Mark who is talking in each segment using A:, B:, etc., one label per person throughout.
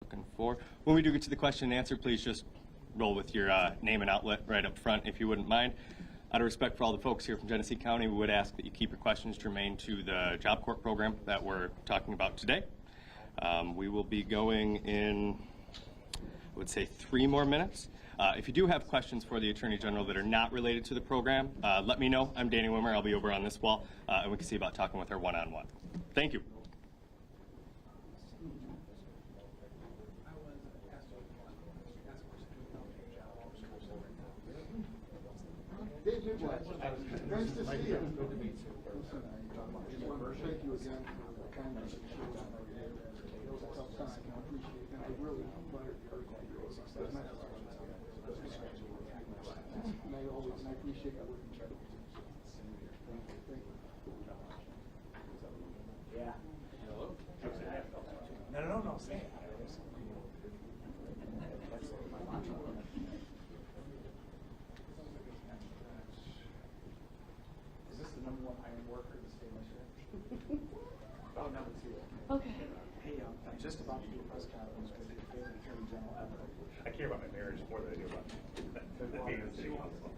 A: looking for. When we do get to the question and answer, please just roll with your name and outlet right up front, if you wouldn't mind. Out of respect for all the folks here from Genesee County, we would ask that you keep your questions germane to the Job Corps program that we're talking about today. We will be going in, I would say, 3 more minutes. If you do have questions for the Attorney General that are not related to the program, let me know. I'm Danny Wimmer. I'll be over on this wall, and we can see about talking with her one-on-one. Thank you.
B: Nice to see you. Thank you again for the kindness that you showed down every day. It was a tough time, and I appreciate it. And I really admire the article you wrote. And I appreciate that work you try to do. Thank you.
C: Yeah. Hello? No, say it. Is this the #1 iron worker in the state of Michigan? Oh, #2.
D: Okay.
C: Hey, I'm just about to do a press conference with the favorite Attorney General ever.
E: I care about my marriage more than I do about being in the city council.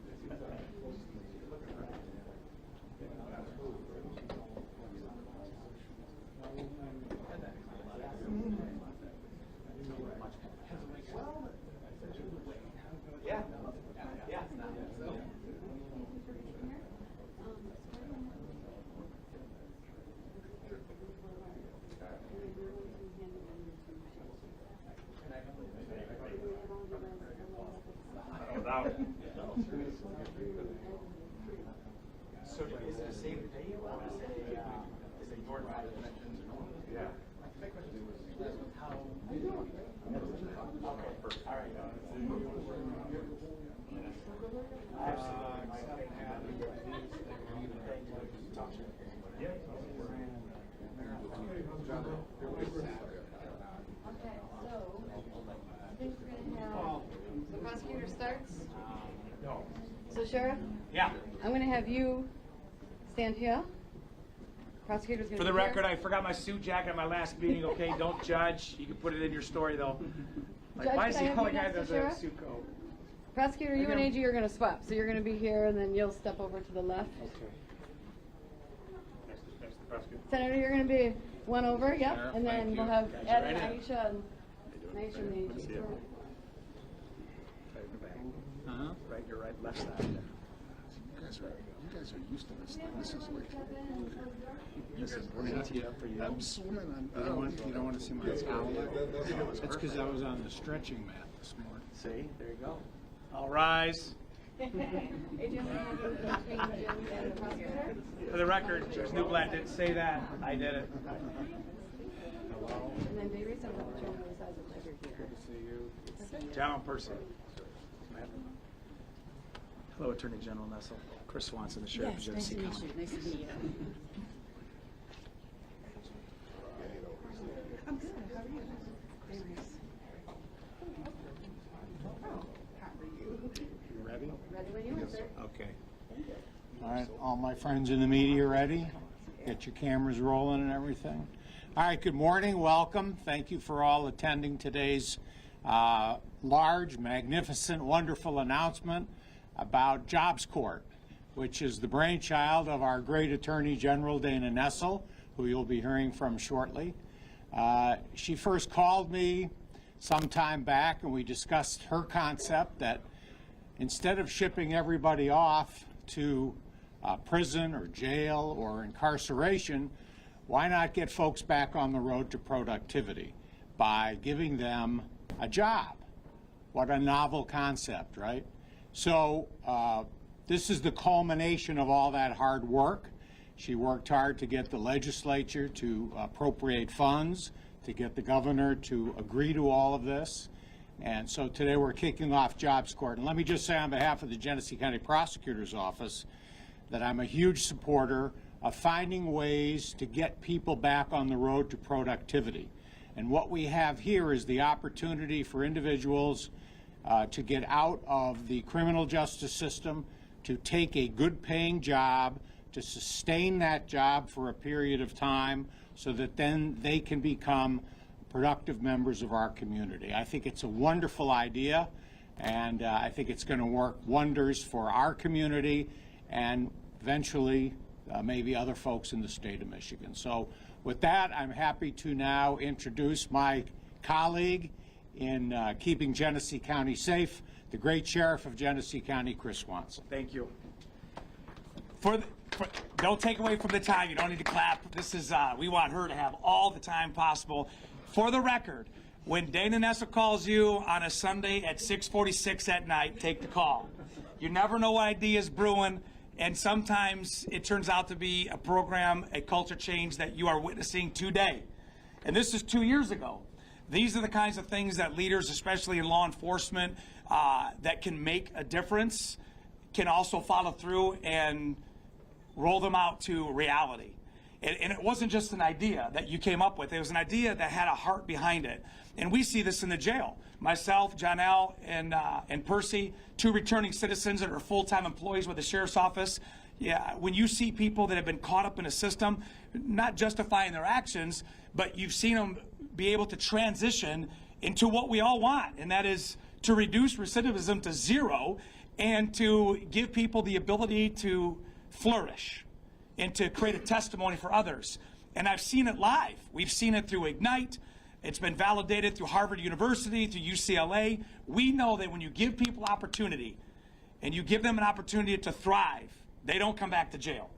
C: Yeah. So is it a save the date or is it your dimensions?
E: Yeah.
C: My question was how you doing? Okay, perfect. All right.
D: Okay, so I think we're gonna have the prosecutor starts.
E: No.
D: So Sheriff,
C: Yeah.
D: I'm gonna have you stand here. Prosecutor's gonna
C: For the
D: be
C: record,
D: here.
C: I forgot my suit jacket at my last meeting. Okay, don't judge. You can put it in your story though. Like,
D: Judge,
C: why is
D: can I
C: the
D: have
C: only
D: you
C: guy
D: next
C: that
D: to
C: has a
D: Sheriff?
C: suit coat?
D: Prosecutor, you and AG are gonna swap. So you're gonna be here, and then you'll step over to the left.
C: Okay.
E: Next to the prosecutor.
D: Senator, you're gonna be one over, yep.
C: Sheriff,
D: And then
C: thank
D: we'll
C: you.
D: have
C: Guys,
D: Ed
C: right
D: and
C: in.
D: Aisha and Aisha and
E: Good to see
D: AG.
E: you.
C: Right, your right, left side.
B: You guys are used to this. This is like,
C: This is great. Tee up for you.
B: I'm swimming on.
F: You don't want to see my towel? That's because I was on the stretching mat this morning.
C: See, there you go. All rise.
D: AG, I'm gonna have you between Jim and the prosecutor.
C: For the record, Judge Newblatt didn't say that. I did it.
D: And then Dave Reese, I'm gonna put you on the other side of the ledger here.
F: See you.
C: John Person. Hello, Attorney General Nessel. Chris Swanson, the Sheriff of Genesee County.
D: Nice to meet you. I'm good. How are you? Dave Reese.
F: You ready?
D: Ready when you are, sir.
F: Okay. All right, all my friends in the media ready? Get your cameras rolling and everything. All right, good morning, welcome. Thank you for all attending today's large, magnificent, wonderful announcement about Jobs Court, which is the brainchild of our great Attorney General Dana Nessel, who you'll be hearing from shortly. She first called me some time back, and we discussed her concept that instead of shipping everybody off to prison or jail or incarceration, why not get folks back on the road to productivity by giving them a job? What a novel concept, right? So this is the culmination of all that hard work. She worked hard to get the legislature to appropriate funds, to get the governor to agree to all of this. And so today we're kicking off Jobs Court. And let me just say on behalf of the Genesee County Prosecutor's Office that I'm a huge supporter of finding ways to get people back on the road to productivity. And what we have here is the opportunity for individuals to get out of the criminal justice system, to take a good paying job, to sustain that job for a period of time so that then they can become productive members of our community. I think it's a wonderful idea, and I think it's going to work wonders for our community and eventually maybe other folks in the state of Michigan. So with that, I'm happy to now introduce my colleague in keeping Genesee County safe, the great Sheriff of Genesee County, Chris Swanson.
C: Thank you. Don't take away from the time. You don't need to clap. This is, we want her to have all the time possible. For the record, when Dana Nessel calls you on a Sunday at 6:46 at night, take the call. You never know what idea is brewing, and sometimes it turns out to be a program, a culture change that you are witnessing today. And this is 2 years ago. These are the kinds of things that leaders, especially in law enforcement, that can make a difference, can also follow through and roll them out to reality. And it wasn't just an idea that you came up with. It was an idea that had a heart behind it. And we see this in the jail. Myself, Jonelle, and Percy, 2 returning citizens that are full-time employees with the Sheriff's Office. Yeah, when you see people that have been caught up in a system, not justifying their actions, but you've seen them be able to transition into what we all want, and that is to reduce recidivism to 0 and to give people the ability to flourish and to create a testimony for others. And I've seen it live. We've seen it through Ignite. It's been validated through Harvard University, through UCLA. We know that when you give people opportunity and you give them an opportunity to thrive, they don't come back to jail.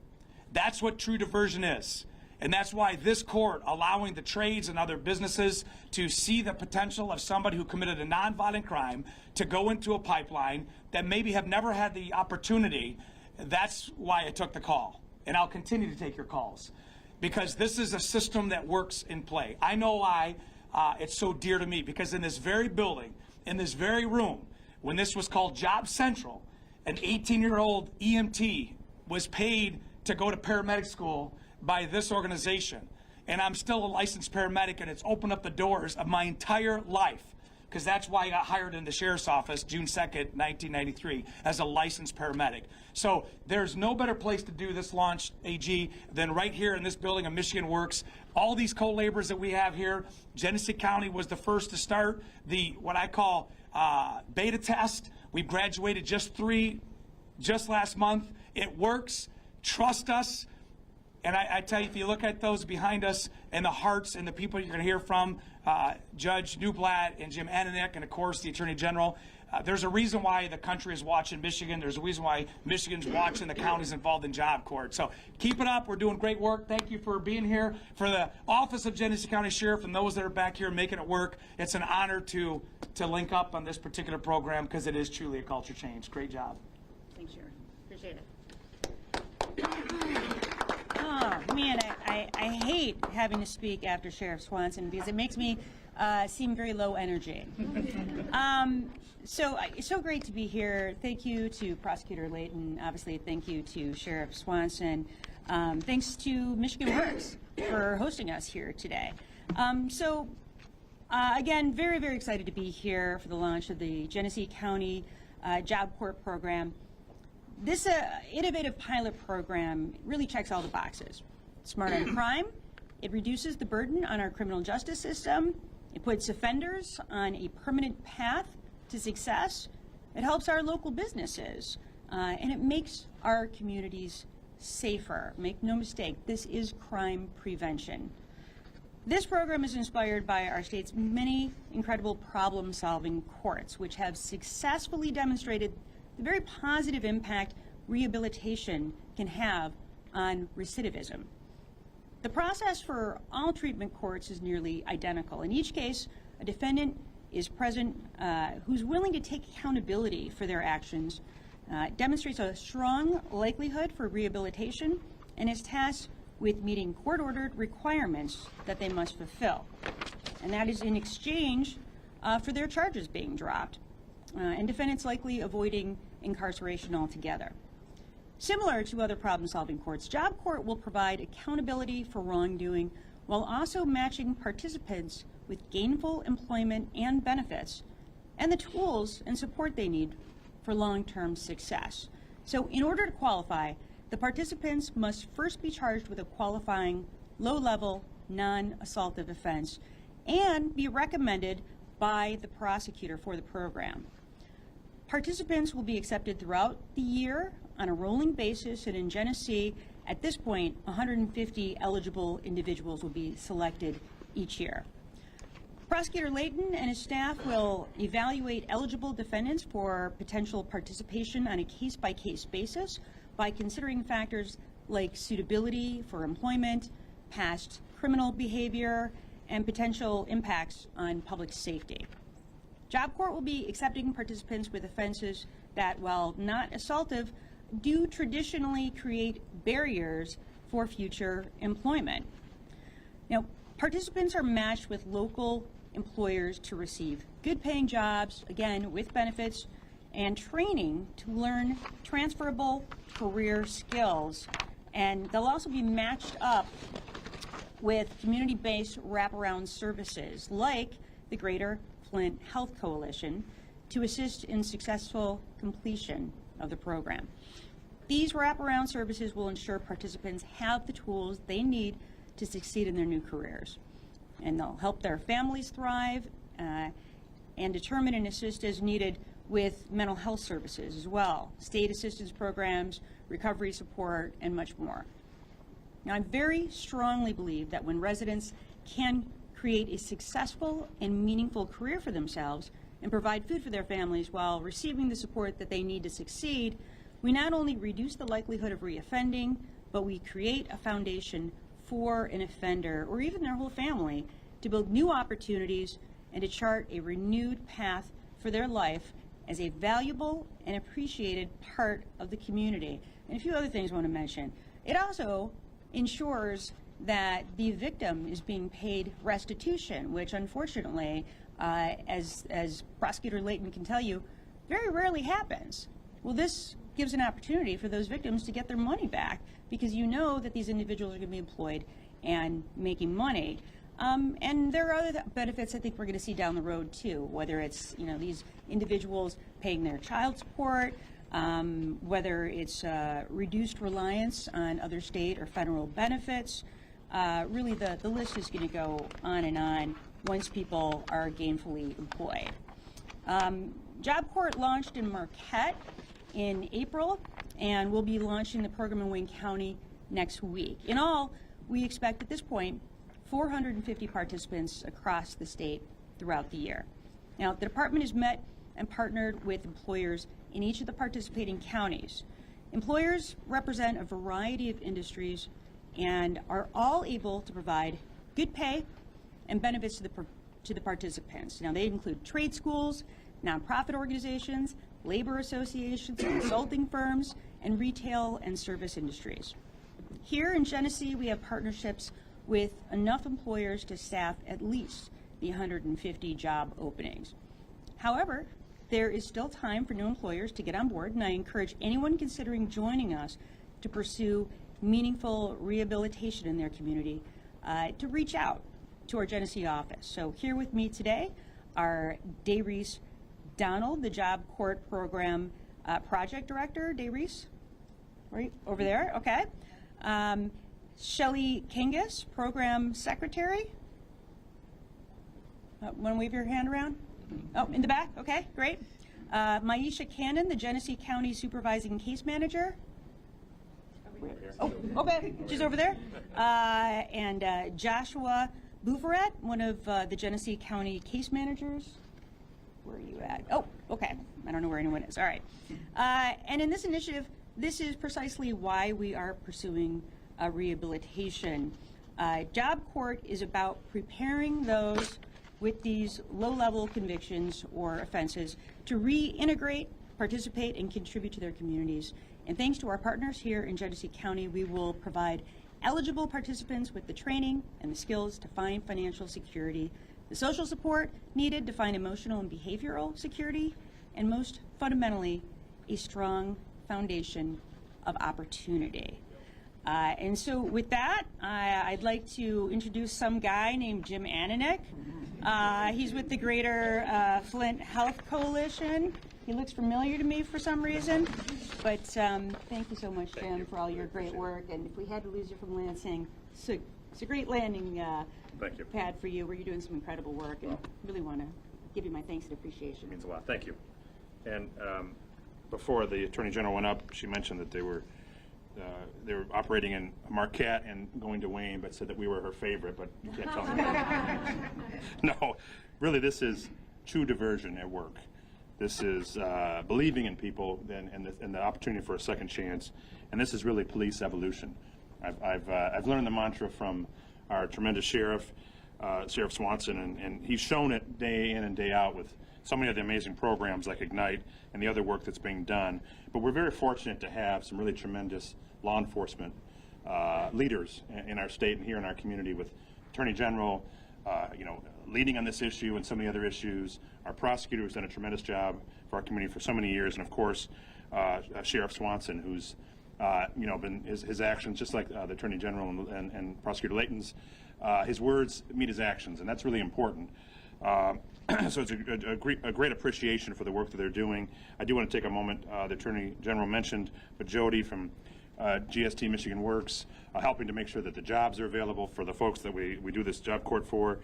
C: That's what true diversion is. And that's why this court, allowing the trades and other businesses to see the potential of somebody who committed a nonviolent crime to go into a pipeline that maybe have never had the opportunity, that's why I took the call. And I'll continue to take your calls, because this is a system that works in play. I know why it's so dear to me, because in this very building, in this very room, when this was called Job Central, an 18-year-old EMT was paid to go to paramedic school by this organization. And I'm still a licensed paramedic, and it's opened up the doors of my entire life, because that's why I got hired in the Sheriff's Office June 2nd, 1993, as a licensed paramedic. So there's no better place to do this launch, AG, than right here in this building of Michigan Works. All these co-laborers that we have here, Genesee County was the first to start the, what I call beta test. We've graduated just 3 just last month. It works. Trust us. And I tell you, if you look at those behind us and the hearts and the people you're going to hear from, Judge Newblatt and Jim Ananick, and of course the Attorney General, there's a reason why the country is watching Michigan. There's a reason why Michigan's watching the counties involved in job court. So keep it up. We're doing great work. Thank you for being here. For the Office of Genesee County Sheriff and those that are back here making it work, it's an honor to link up on this particular program, because it is truly a culture change. Great job.
D: Thanks, Sheriff. Appreciate it.
G: Oh, man, I hate having to speak after Sheriff Swanson, because it makes me seem very low energy. So great to be here. Thank you to Prosecutor Layton. Obviously, thank you to Sheriff Swanson. Thanks to Michigan Works for hosting us here today. Again, very, very excited to be here for the launch of the Genesee County Job Court Program. This innovative pilot program really checks all the boxes. Smart on crime. It reduces the burden on our criminal justice system. It puts offenders on a permanent path to success. It helps our local businesses. And it makes our communities safer. Make no mistake, this is crime prevention. This program is inspired by our state's many incredible problem-solving courts, which have successfully demonstrated the very positive impact rehabilitation can have on recidivism. The process for all treatment courts is nearly identical. In each case, a defendant is present who's willing to take accountability for their actions, demonstrates a strong likelihood for rehabilitation, and is tasked with meeting court-ordered requirements that they must fulfill. And that is in exchange for their charges being dropped, and defendants likely avoiding incarceration altogether. Similar to other problem-solving courts, Job Court will provide accountability for wrongdoing while also matching participants with gainful employment and benefits, and the tools and support they need for long-term success. So in order to qualify, the participants must first be charged with a qualifying low-level, non-assaultive offense, and be recommended by the prosecutor for the program. Participants will be accepted throughout the year on a rolling basis, and in Genesee, at this point, 150 eligible individuals will be selected each year. Prosecutor Layton and his staff will evaluate eligible defendants for potential participation on a case-by-case basis by considering factors like suitability for employment, past criminal behavior, and potential impacts on public safety. Job Court will be accepting participants with offenses that, while not assaultive, do traditionally create barriers for future employment. Now, participants are matched with local employers to receive good-paying jobs, again, with benefits and training to learn transferable career skills. And they'll also be matched up with community-based wraparound services like the Greater Flint Health Coalition to assist in successful completion of the program. These wraparound services will ensure participants have the tools they need to succeed in their new careers. And they'll help their families thrive and determine and assist as needed with mental health services as well, state assistance programs, recovery support, and much more. Now, I very strongly believe that when residents can create a successful and meaningful career for themselves and provide food for their families while receiving the support that they need to succeed, we not only reduce the likelihood of reoffending, but we create a foundation for an offender or even their whole family to build new opportunities and to chart a renewed path for their life as a valuable and appreciated part of the community. And a few other things I want to mention. It also ensures that the victim is being paid restitution, which unfortunately, as Prosecutor Layton can tell you, very rarely happens. Well, this gives an opportunity for those victims to get their money back because you know that these individuals are going to be employed and making money. And there are other benefits I think we're going to see down the road too, whether it's these individuals paying their child support, whether it's reduced reliance on other state or federal benefits. Really, the list is going to go on and on once people are gainfully employed. Job Court launched in Marquette in April, and we'll be launching the program in Wayne County next week. In all, we expect at this point 450 participants across the state throughout the year. Now, the department has met and partnered with employers in each of the participating counties. Employers represent a variety of industries and are all able to provide good pay and benefits to the participants. Now, they include trade schools, nonprofit organizations, labor associations, consulting firms, and retail and service industries. Here in Genesee, we have partnerships with enough employers to staff at least the 150 job openings. However, there is still time for new employers to get on board, and I encourage anyone considering joining us to pursue meaningful rehabilitation in their community to reach out to our Genesee office. So here with me today are Dayreese Donald, the Job Court Program Project Director. Dayreese, right over there, okay. Shelley Kangas, Program Secretary. Want to wave your hand around? Oh, in the back, okay, great. Maisha Cannon, the Genesee County Supervising Case Manager. Oh, okay, she's over there. And Joshua Bouveret, one of the Genesee County Case Managers. Where are you at? Oh, okay. I don't know where anyone is. All right. And in this initiative, this is precisely why we are pursuing rehabilitation. Job Court is about preparing those with these low-level convictions or offenses to reintegrate, participate, and contribute to their communities. And thanks to our partners here in Genesee County, we will provide eligible participants with the training and the skills to find financial security, the social support needed to find emotional and behavioral security, and most fundamentally, a strong foundation of opportunity. And so with that, I'd like to introduce some guy named Jim Ananek. He's with the Greater Flint Health Coalition. He looks familiar to me for some reason, but thank you so much, Jim, for all your great work. And if we had to lose you from Lansing, so It's a great landing
E: Thank you.
G: pad for you, where you're doing some incredible work, and really want to give you my thanks and appreciation.
E: Means a lot. Thank you. And before the Attorney General went up, she mentioned that they were operating in Marquette and going to Wayne, but said that we were her favorite, but you can't tell me that. No, really, this is true diversion at work. This is believing in people and the opportunity for a second chance, and this is really police evolution. I've learned the mantra from our tremendous sheriff, Sheriff Swanson, and he's shown it day in and day out with so many of the amazing programs like Ignite and the other work that's being done. But we're very fortunate to have some really tremendous law enforcement leaders in our state and here in our community, with Attorney General, leading on this issue and so many other issues. Our prosecutor has done a tremendous job for our community for so many years, and of course, Sheriff Swanson, who's been his actions, just like the Attorney General and Prosecutor Layton's, his words meet his actions, and that's really important. So it's a great appreciation for the work that they're doing. I do want to take a moment. The Attorney General mentioned, but Jody from GST Michigan Works, helping to make sure that the jobs are available for the folks that we do this job court for.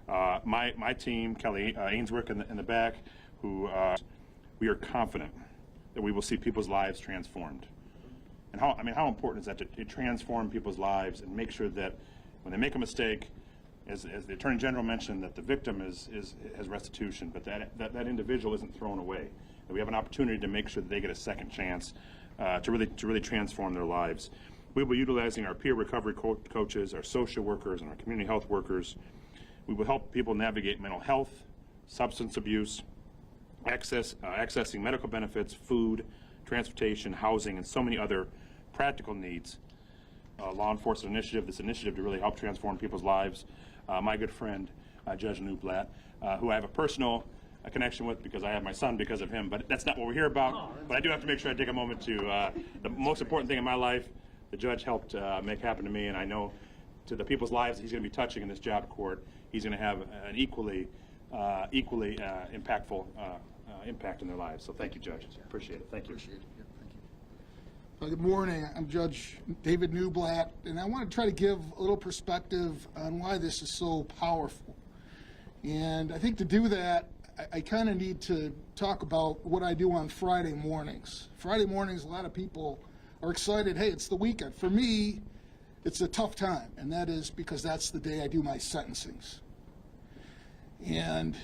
E: My team, Kelly Ainsworth in the back, who we are confident that we will see people's lives transformed. And how important is that to transform people's lives and make sure that when they make a mistake, as the Attorney General mentioned, that the victim has restitution, but that individual isn't thrown away. That we have an opportunity to make sure that they get a second chance to really transform their lives. We will be utilizing our peer recovery coaches, our social workers, and our community health workers. We will help people navigate mental health, substance abuse, accessing medical benefits, food, transportation, housing, and so many other practical needs. Law enforcement initiative, this initiative to really help transform people's lives. My good friend, Judge Newblatt, who I have a personal connection with because I have my son because of him, but that's not what we're here about. But I do have to make sure I take a moment to, the most important thing in my life, the judge helped make happen to me, and I know to the people's lives he's going to be touching in this job court, he's going to have an equally impactful impact in their lives. So thank you, Judge. Appreciate it. Thank you.
B: Appreciate it. Yeah, thank you. Good morning. I'm Judge David Newblatt, and I want to try to give a little perspective on why this is so powerful. And I think to do that, I kind of need to talk about what I do on Friday mornings. Friday mornings, a lot of people are excited, hey, it's the weekend. For me, it's a tough time, and that is because that's the day I do my sentencings. And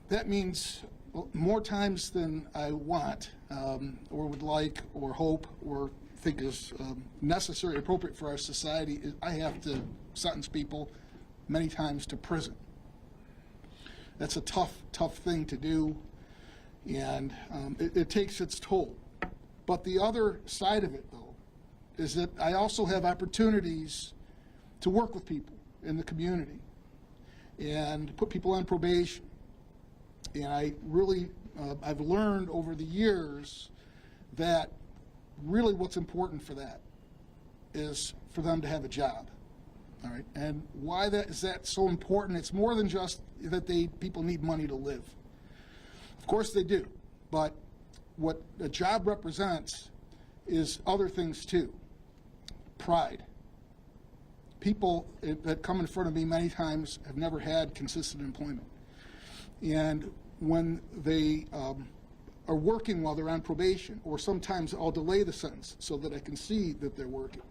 B: that means more times than I want, or would like, or hope, or think is necessary, appropriate for our society, I have to sentence people many times to prison. That's a tough thing to do, and it takes its toll. But the other side of it, though, is that I also have opportunities to work with people in the community and put people on probation. And I really, I've learned over the years that really what's important for that is for them to have a job. All right, and why is that so important? It's more than just that people need money to live. Of course they do, but what a job represents is other things too. Pride. People that come in front of me many times have never had consistent employment. And when they are working while they're on probation, or sometimes I'll delay the sentence so that I can see that they're working.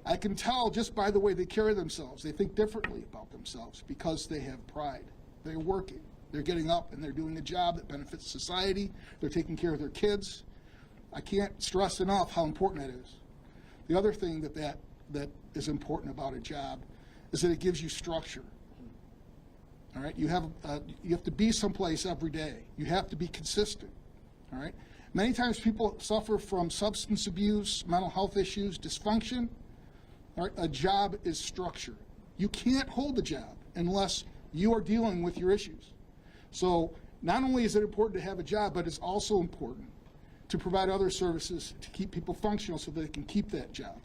B: I can tell just by the way they carry themselves. They think differently about themselves because they have pride. They're working. They're getting up and they're doing a job that benefits society. They're taking care of their kids. I can't stress enough how important that is. The other thing that is important about a job is that it gives you structure. All right, you have to be someplace every day. You have to be consistent. All right, many times people suffer from substance abuse, mental health issues, dysfunction. All right, a job is structure. You can't hold a job unless you are dealing with your issues. So not only is it important to have a job, but it's also important to provide other services to keep people functional so that they can keep that job.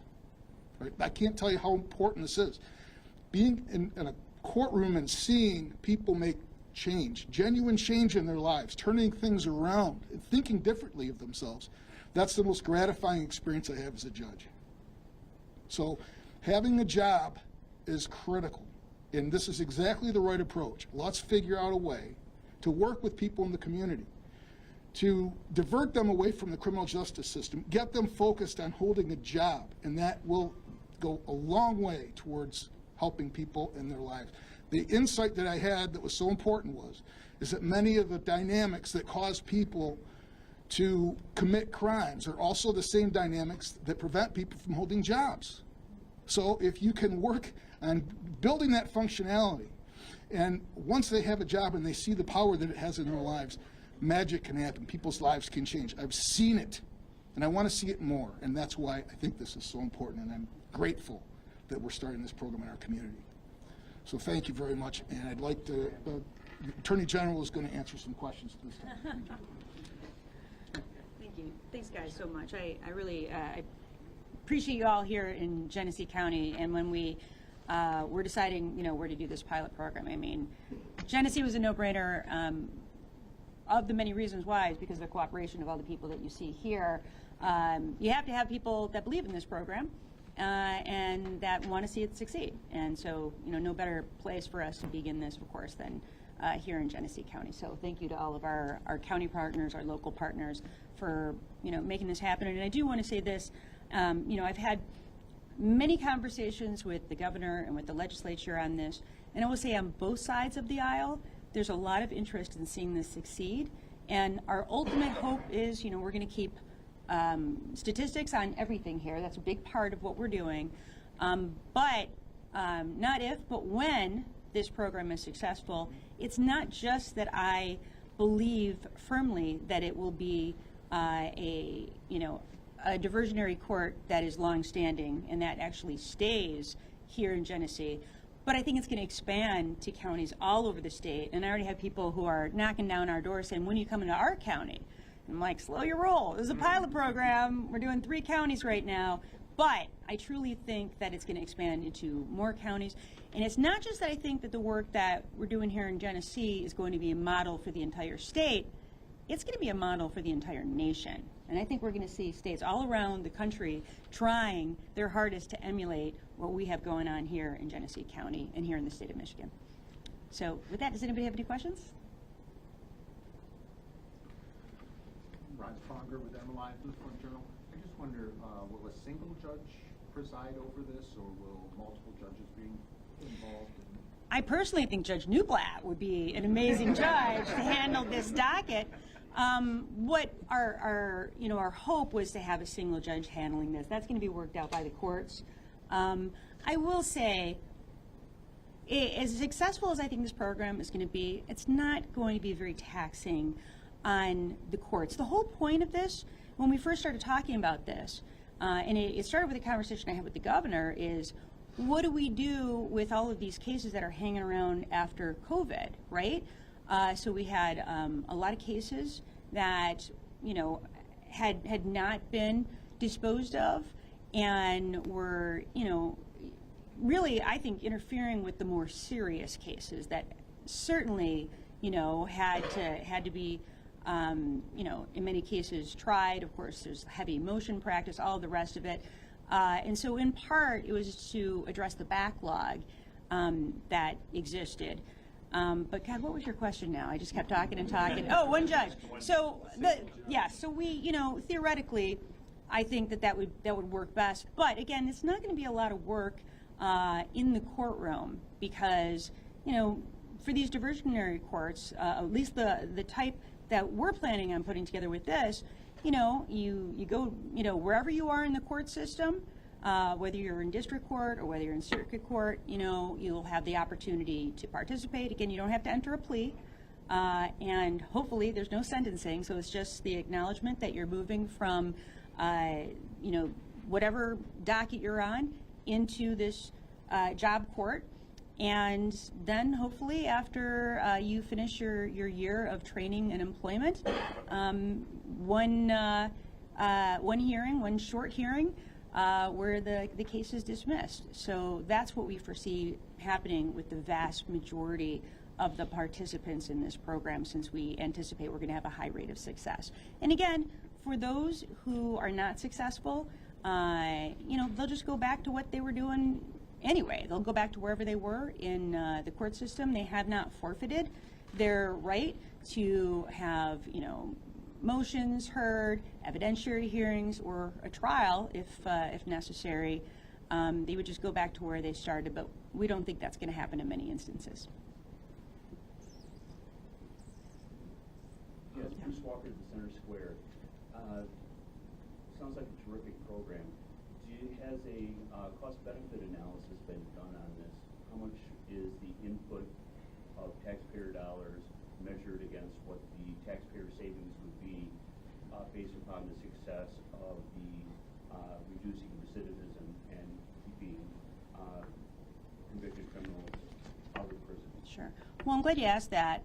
B: Right? I can't tell you how important this is. Being in a courtroom and seeing people make change, genuine change in their lives, turning things around, and thinking differently of themselves, that's the most gratifying experience I have as a judge. So having a job is critical. And this is exactly the right approach. Let's figure out a way to work with people in the community, to divert them away from the criminal justice system, get them focused on holding a job, and that will go a long way towards helping people in their lives. The insight that I had that was so important is that many of the dynamics that cause people to commit crimes are also the same dynamics that prevent people from holding jobs. So if you can work on building that functionality, and once they have a job and they see the power that it has in their lives, magic can happen. People's lives can change. I've seen it, and I want to see it more, and that's why I think this is so important, and I'm grateful that we're starting this program in our community. So thank you very much, and I'd like to, the Attorney General is going to answer some questions at this time.
G: Thank you. Thanks, guys, so much. I really I appreciate you all here in Genesee County. And when we were deciding, where to do this pilot program, I mean, Genesee was a no-brainer. Of the many reasons why is because of the cooperation of all the people that you see here. You have to have people that believe in this program and that want to see it succeed. And so, no better place for us to begin this, of course, than here in Genesee County. So thank you to all of our county partners, our local partners for, making this happen. And I do want to say this, I've had many conversations with the governor and with the legislature on this, and I will say on both sides of the aisle, there's a lot of interest in seeing this succeed. And our ultimate hope is, we're going to keep statistics on everything here. That's a big part of what we're doing. But not if, but when this program is successful, it's not just that I believe firmly that it will be a diversionary court that is longstanding and that actually stays here in Genesee. But I think it's going to expand to counties all over the state. And I already have people who are knocking down our door saying, when are you coming to our county? And I'm like, slow your roll. This is a pilot program. We're doing 3 counties right now. But I truly think that it's going to expand into more counties. And it's not just that I think that the work that we're doing here in Genesee is going to be a model for the entire state. It's going to be a model for the entire nation. And I think we're going to see states all around the country trying their hardest to emulate what we have going on here in Genesee County and here in the state of Michigan. So with that, does anybody have any questions?
H: Ron Sponger with MLI Blue Point Journal. I just wonder, will a single judge preside over this, or will multiple judges be involved?
G: I personally think Judge Newblatt would be an amazing judge to handle this docket. What our hope was to have a single judge handling this. That's going to be worked out by the courts. I will say, as successful as I think this program is going to be, it's not going to be very taxing on the courts. The whole point of this, when we first started talking about this, and it started with a conversation I had with the governor, is what do we do with all of these cases that are hanging around after COVID, right? So we had a lot of cases that, had not been disposed of and were, really, I think, interfering with the more serious cases that certainly, had to be, in many cases tried. Of course, there's heavy motion practice, all the rest of it. And so in part, it was to address the backlog that existed. But God, what was your question now? I just kept talking and talking. Oh, one judge. So so we, theoretically, I think that would work best. But again, it's not going to be a lot of work in the courtroom because, for these diversionary courts, at least the type that we're planning on putting together with this, you go, wherever you are in the court system, whether you're in district court or whether you're in circuit court, you'll have the opportunity to participate. Again, you don't have to enter a plea, and hopefully there's no sentencing, so it's just the acknowledgement that you're moving from, whatever docket you're on into this job court. And then hopefully after you finish your year of training and employment, one hearing, one short hearing, where the case is dismissed. So that's what we foresee happening with the vast majority of the participants in this program, since we anticipate we're going to have a high rate of success. And again, for those who are not successful, they'll just go back to what they were doing anyway. They'll go back to wherever they were in the court system. They have not forfeited their right to have, motions heard, evidentiary hearings, or a trial if necessary. They would just go back to where they started, but we don't think that's going to happen in many instances.
I: Yes, Bruce Walker at the Center Square. Sounds like a terrific program. Has a cost-benefit analysis been done on this? How much is the input of taxpayer dollars measured against what the taxpayer savings would be based upon the success of the reducing recidivism and keeping convicted criminals out of prison?
G: Sure. Well, I'm glad you asked that.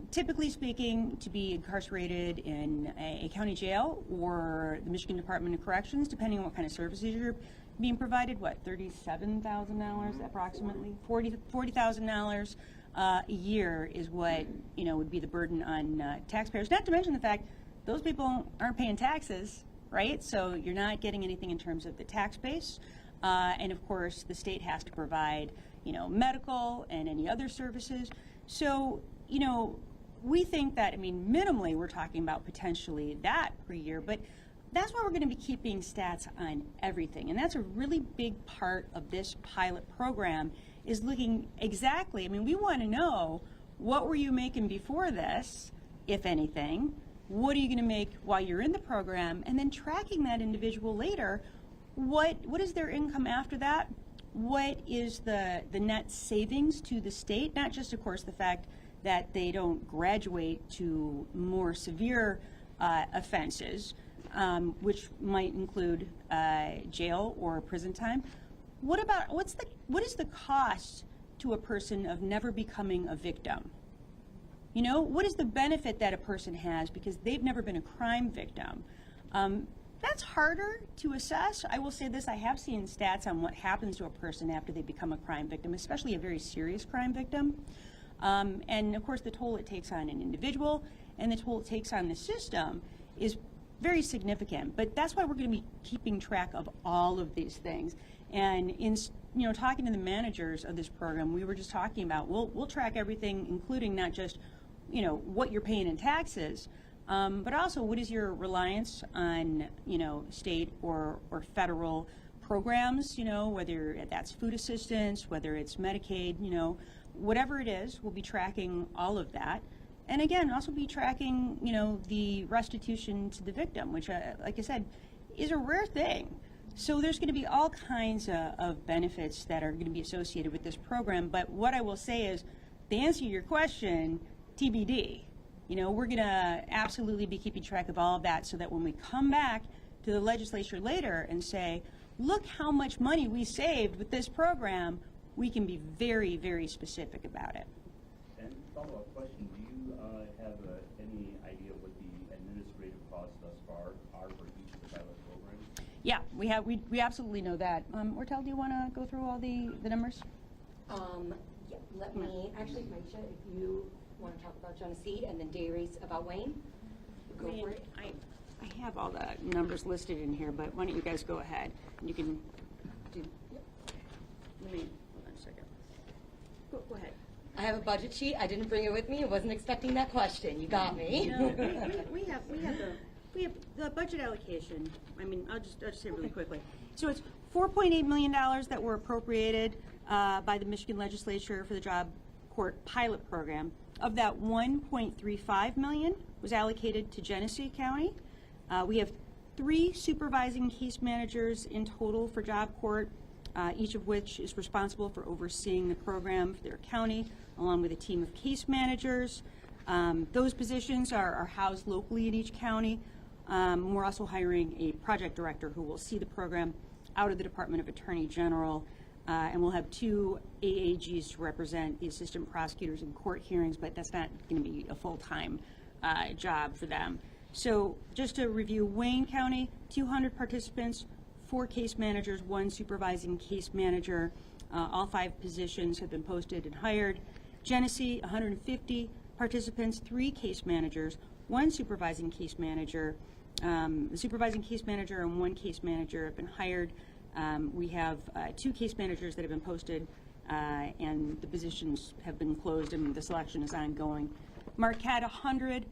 G: Typically speaking, to be incarcerated in a county jail or the Michigan Department of Corrections, depending on what kind of services you're being provided, $37,000 approximately? $40,000 a year is what, would be the burden on taxpayers. Not to mention the fact those people aren't paying taxes, right? So you're not getting anything in terms of the tax base. And of course, the state has to provide, medical and any other services. So, we think that, minimally we're talking about potentially that per year, but that's why we're going to be keeping stats on everything. And that's a really big part of this pilot program, is looking exactly, we want to know, what were you making before this, if anything? What are you going to make while you're in the program? And then tracking that individual later. What is their income after that? What is the net savings to the state? Not just, of course, the fact that they don't graduate to more severe offenses, which might include jail or prison time. What is the cost to a person of never becoming a victim? What is the benefit that a person has because they've never been a crime victim? That's harder to assess. I will say this, I have seen stats on what happens to a person after they become a crime victim, especially a very serious crime victim. And of course the toll it takes on an individual and the toll it takes on the system is very significant. But that's why we're going to be keeping track of all of these things. And in talking to the managers of this program, we were just talking about we'll track everything, including not just what you're paying in taxes, but also what is your reliance on state or federal programs, whether that's food assistance, whether it's Medicaid, whatever it is, we'll be tracking all of that. And again, also be tracking, the restitution to the victim, which, like I said, is a rare thing. So there's going to be all kinds of benefits that are going to be associated with this program. But what I will say is, to answer your question, TBD. We're going to absolutely be keeping track of all of that so that when we come back to the legislature later and say, look how much money we saved with this program, we can be very, very specific about it.
I: And follow-up question, do you have any idea what the administrative costs thus far are for each of the pilot programs?
G: Yeah, we absolutely know that. Ortel, do you want to go through all the numbers?
D: Yeah, let me, actually, Maisha, if you want to talk about Genesee and then Dairies about Wayne, go for it.
G: I have all the numbers listed in here, but why don't you guys go ahead and you can do. Yep. Let me. Go ahead.
D: I have a budget sheet. I didn't bring it with me. I wasn't expecting that question. You got me.
G: No, we have the budget allocation. I'll just say really quickly. So it's $4.8 million that were appropriated by the Michigan legislature for the job court pilot program. Of that, $1.35 million was allocated to Genesee County. We have 3 supervising case managers in total for job court, each of which is responsible for overseeing the program for their county, along with a team of case managers. Those positions are housed locally in each county. We're also hiring a project director who will see the program out of the Department of Attorney General, and we'll have 2 AAGs to represent the assistant prosecutors in court hearings, but that's not going to be a full-time job for them. So just to review, Wayne County, 200 participants, 4 case managers, 1 supervising case manager. All 5 positions have been posted and hired. Genesee, 150 participants, 3 case managers, 1 supervising case manager. The supervising case manager and 1 case manager have been hired. We have 2 case managers that have been posted, and the positions have been closed, and the selection is ongoing. Marquette, 100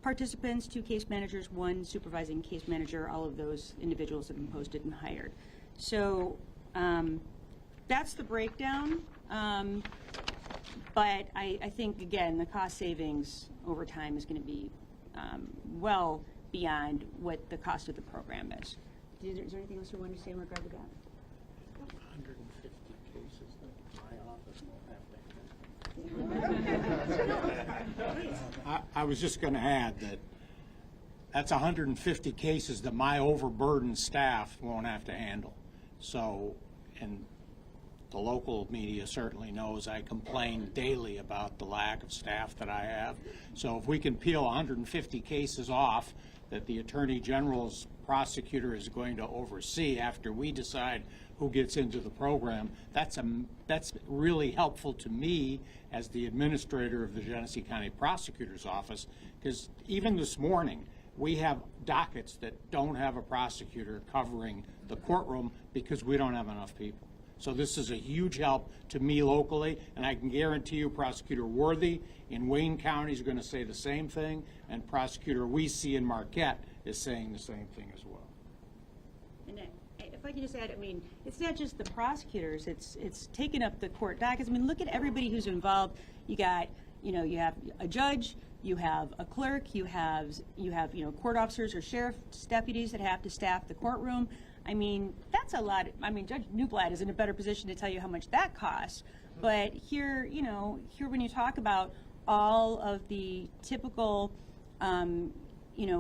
G: participants, 2 case managers, 1 supervising case manager. All of those individuals have been posted and hired. So that's the breakdown. But I think, again, the cost savings over time is going to be well beyond what the cost of the program is. Is there anything else you wanted to say in regard to that?
F: 150 cases that my office won't have to. I was just going to add that that's 150 cases that my overburdened staff won't have to handle. So, and the local media certainly knows I complain daily about the lack of staff that I have. So if we can peel 150 cases off that the Attorney General's prosecutor is going to oversee after we decide who gets into the program, that's really helpful to me as the administrator of the Genesee County Prosecutor's Office, because even this morning we have dockets that don't have a prosecutor covering the courtroom because we don't have enough people. So this is a huge help to me locally, and I can guarantee you Prosecutor Worthy in Wayne County is going to say the same thing, and Prosecutor Weesey in Marquette is saying the same thing as well.
G: And if I can just add, I mean, it's not just the prosecutors, it's taking up the court dockets. I mean, look at everybody who's involved. You got, you have a judge, you have a clerk, you have court officers or sheriff's deputies that have to staff the courtroom. I mean, that's a lot. I mean, Judge Newblatt is in a better position to tell you how much that costs. But here, here when you talk about all of the typical,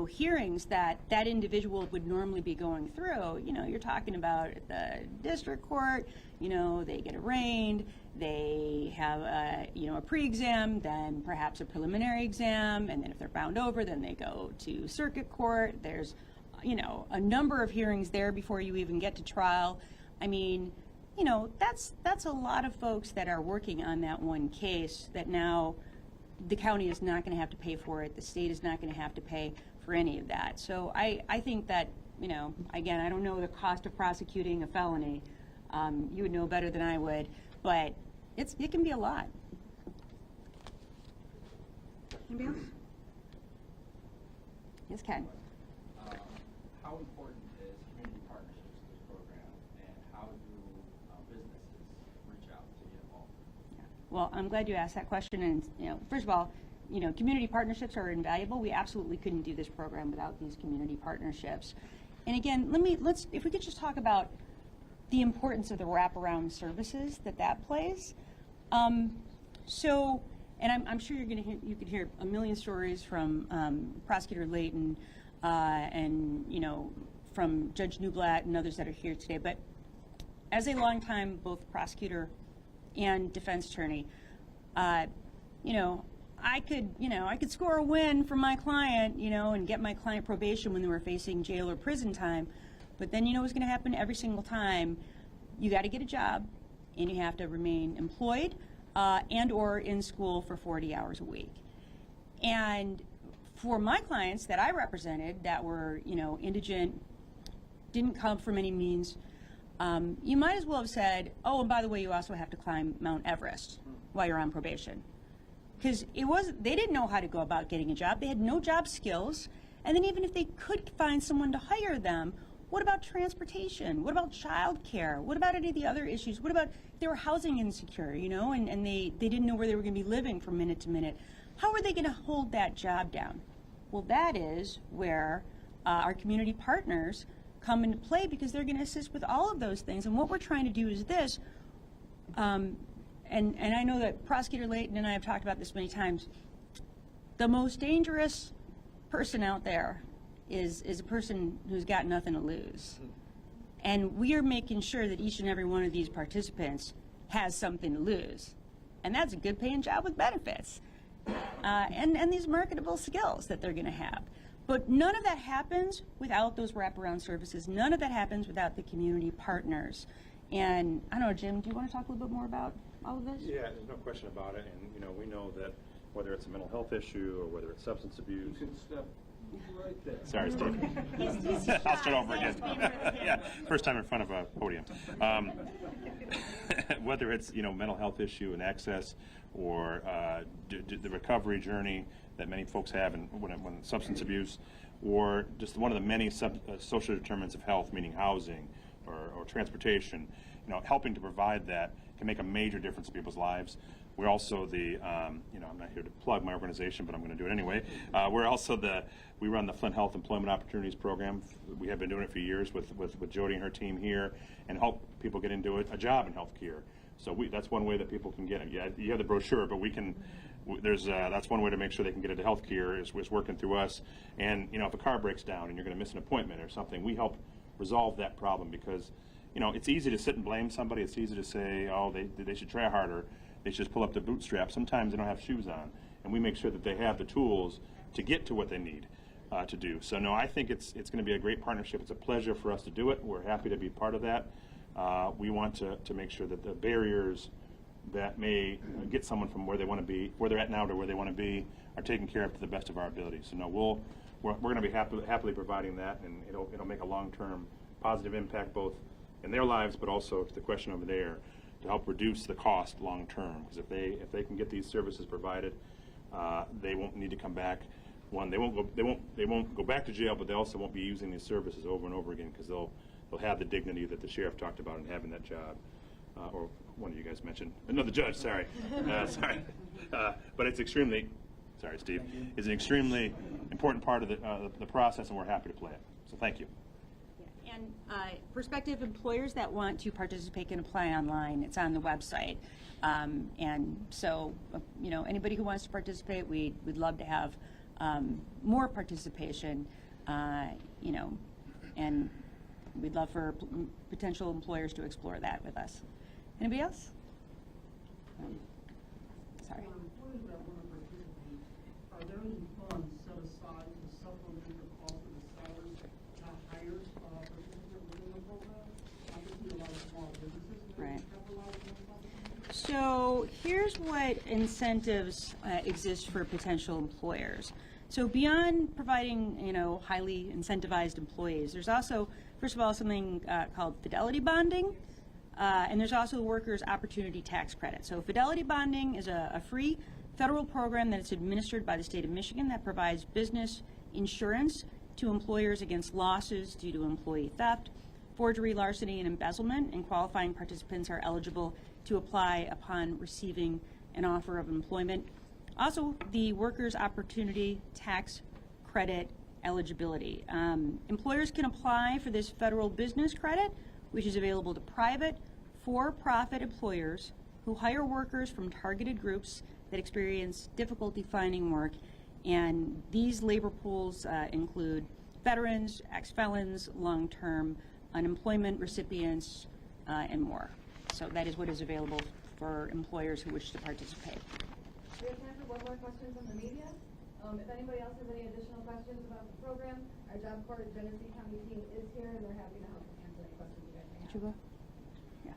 G: hearings that individual would normally be going through, you're talking about the district court, they get arraigned, they have a pre-exam, then perhaps a preliminary exam, and then if they're bound over, then they go to circuit court. There's a number of hearings there before you even get to trial. I mean, that's a lot of folks that are working on that one case that now the county is not going to have to pay for it. The state is not going to have to pay for any of that. So I think that, again, I don't know the cost of prosecuting a felony. You would know better than I would, but it can be a lot. Anybody else? Yes, Ken.
J: How important is community partnerships in this program, and how do businesses reach out to get involved?
G: Well, I'm glad you asked that question. And first of all, community partnerships are invaluable. We absolutely couldn't do this program without these community partnerships. And again, if we could just talk about the importance of the wraparound services that plays. And I'm sure you could hear a million stories from Prosecutor Layton and from Judge Newblatt and others that are here today. But as a longtime both prosecutor and defense attorney, I could score a win from my client, and get my client probation when they were facing jail or prison time. But then what's going to happen every single time? You got to get a job, and you have to remain employed and or in school for 40 hours a week. And for my clients that I represented that were, indigent, didn't come from any means, you might as well have said, oh, and by the way, you also have to climb Mount Everest while you're on probation. Because they didn't know how to go about getting a job. They had no job skills. And then even if they could find someone to hire them, what about transportation? What about child care? What about any of the other issues? What about if they were housing insecure, and they didn't know where they were going to be living from minute to minute? How are they going to hold that job down? Well, that is where our community partners come into play, because they're going to assist with all of those things. And what we're trying to do is this, and I know that Prosecutor Layton and I have talked about this many times. The most dangerous person out there is a person who's got nothing to lose. And we are making sure that each and every one of these participants has something to lose. And that's a good paying job with benefits. And these marketable skills that they're going to have. But none of that happens without those wraparound services. None of that happens without the community partners. And I don't know, Jim, do you want to talk a little bit more about all of this?
E: Yeah, there's no question about it. And, we know that whether it's a mental health issue or whether it's substance abuse.
H: You can step right there.
E: Sorry, Steve. I'll start over again. Yeah, first time in front of a podium. Whether it's mental health issue and access, or the recovery journey that many folks have, and when substance abuse, or just one of the many social determinants of health, meaning housing or transportation, helping to provide that can make a major difference in people's lives. We're also I'm not here to plug my organization, but I'm going to do it anyway. We run the Flint Health Employment Opportunities Program. We have been doing it for years with Jody and her team here, and help people get into a job in healthcare. So that's one way that people can get it. Yeah, you have the brochure, but that's one way to make sure they can get into healthcare is working through us. And if a car breaks down and you're going to miss an appointment or something, we help resolve that problem, because it's easy to sit and blame somebody. It's easy to say, oh, they should try harder. They should just pull up their bootstraps. Sometimes they don't have shoes on, and we make sure that they have the tools to get to what they need to do. So no, I think it's going to be a great partnership. It's a pleasure for us to do it. We're happy to be part of that. We want to make sure that the barriers that may get someone from where they want to be, where they're at now to where they want to be, are taken care of to the best of our ability. So no, we're going to be happily providing that, and it'll make a long-term positive impact both in their lives, but also to the question over there, to help reduce the cost long term. Because if they can get these services provided, they won't need to come back. One, they won't go back to jail, but they also won't be using these services over and over again, because they'll have the dignity that the sheriff talked about in having that job, or one of you guys mentioned. No, the judge. Sorry, sorry. But it's extremely. Sorry, Steve. It's an extremely important part of the process, and we're happy to play it. So thank you.
G: And prospective employers that want to participate can apply online. It's on the website. And so, anybody who wants to participate, we'd love to have more participation, and we'd love for potential employers to explore that with us. Anybody else? Sorry.
K: Employers that want to participate, are there any funds set aside to supplement the cost of the salaries to hire participants within the program? Obviously, a lot of small businesses
G: Right.
K: capitalize on something.
G: So here's what incentives exist for potential employers. So beyond providing, highly incentivized employees, there's also, first of all, something called fidelity bonding, and there's also workers' opportunity tax credit. So fidelity bonding is a free federal program that is administered by the state of Michigan that provides business insurance to employers against losses due to employee theft, forgery, larceny, and embezzlement, and qualifying participants are eligible to apply upon receiving an offer of employment. Also, the Workers' Opportunity Tax Credit eligibility. Employers can apply for this federal business credit, which is available to private, for-profit employers who hire workers from targeted groups that experience difficulty finding work. And these labor pools include veterans, ex-felons, long-term unemployment recipients, and more. So that is what is available for employers who wish to participate.
L: We have time for one more question from the media. If anybody else has any additional questions about the program, our Job Corps Genesee County team is here, and they're happy to help answer any questions you guys may have.
G: Yeah.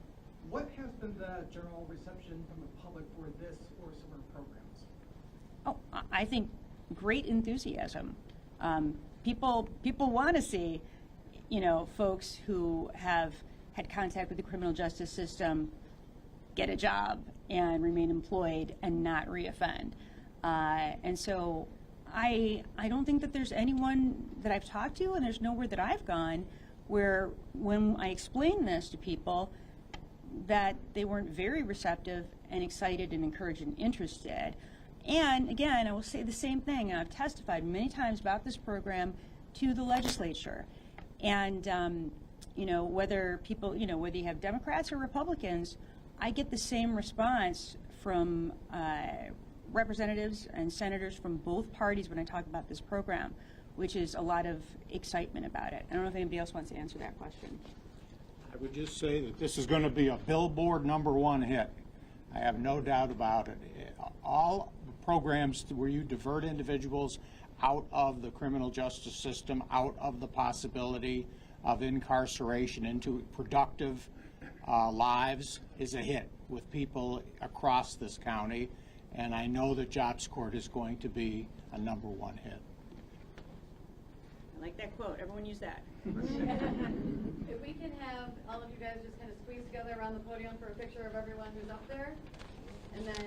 K: What has been the general reception from the public for this or similar programs?
G: Oh, I think great enthusiasm. People want to see, folks who have had contact with the criminal justice system get a job and remain employed and not reoffend. And so I don't think that there's anyone that I've talked to, and there's nowhere that I've gone where when I explain this to people that they weren't very receptive and excited and encouraged and interested. And again, I will say the same thing. I've testified many times about this program to the legislature. And, whether people, whether you have Democrats or Republicans, I get the same response from representatives and senators from both parties when I talk about this program, which is a lot of excitement about it. I don't know if anybody else wants to answer that question.
F: I would just say that this is going to be a billboard #1 hit. I have no doubt about it. All programs where you divert individuals out of the criminal justice system, out of the possibility of incarceration into productive lives is a hit with people across this county. and I know that Jobs Court is going to be a #1 hit.
G: I like that quote. Everyone use that.
L: If we can have all of you guys just kind of squeeze together around the podium for a picture of everyone who's up there, and then